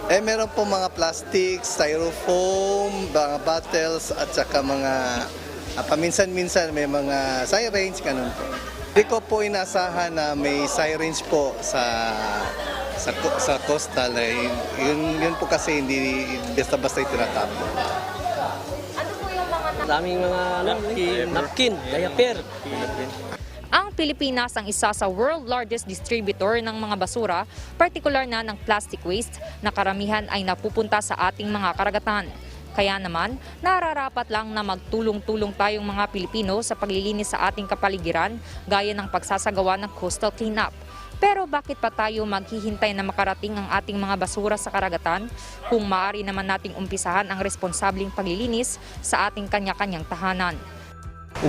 S24: Meron po mga plastic, styrofoam, mga bottles at saka mga paminsan-minsan may mga syringe, ganun po. Hindi ko po inasahan na may syringe po sa coastal. Yun po kasi hindi basta-basta itinatapon.
S25: Ano po yung mga daming mga napkin, diaper.
S26: Ang Pilipinas ang isa sa world largest distributor ng mga basura, partikular na ng plastic waste na karamihan ay napupunta sa ating mga karagatan. Kaya naman, nararapat lang na magtulong-tulong tayong mga Pilipino sa paglilinis sa ating kapaligiran gaya ng pagsasagawa ng coastal cleanup. Pero bakit pa tayo maghihintay na makarating ang ating mga basura sa karagatan kung maaari naman nating umpisahan ang responsableng paglilinis sa ating kanya-kanyang tahanan?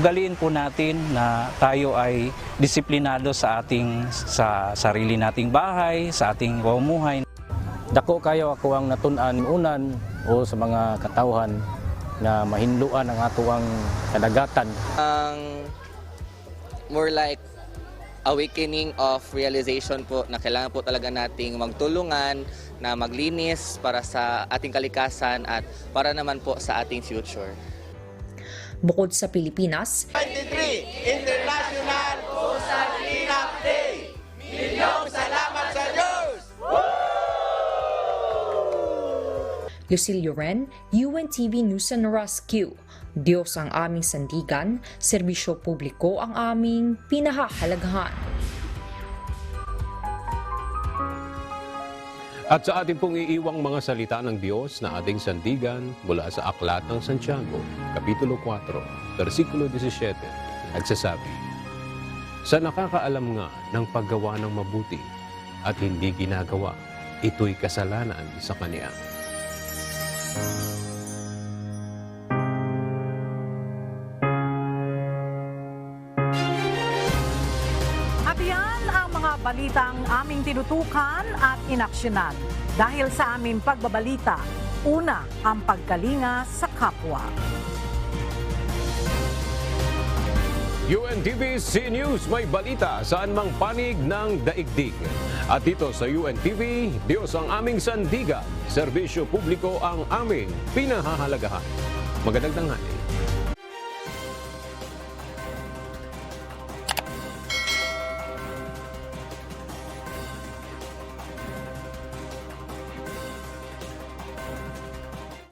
S27: Ugaliin po natin na tayo ay disiplinado sa sarili nating bahay, sa ating pamumuhay.
S28: Dako kayo ako ang natun-an o sa mga katawhan na mahinluan ang ato ang kadagatan.
S29: More like awakening of realization po na kailangan po talaga nating magtulungan na maglinis para sa ating kalikasan at para naman po sa ating future.
S6: Bukod sa Pilipinas,
S30: 23 International Coastal Cleanup Day! Milyong
S6: Lucille Ren, UNTV News and Rescue. Diyos ang aming sandigan, serbisyo publiko ang aming pinahahalagahan.
S2: At sa ating pong iiwang mga salita ng Diyos na ating sandigan mula sa Aklat ng Santiago, Kapitulo 4, versikulo 17, nagsasabi, "Sa nakakaalam nga ng paggawa ng mabuti at hindi ginagawa, ito'y kasalanan sa kaniya."
S1: At yan ang mga balitang aming tinutukan at inaksyonan. Dahil sa aming pagbabalita, una ang pagkalinga sa kapwa.
S2: UNTV C News, may balita saan mang panig ng daigdig. At dito sa UNTV, Diyos ang aming sandigan, serbisyo publiko ang aming pinahahalagahan. Magandang tanghali.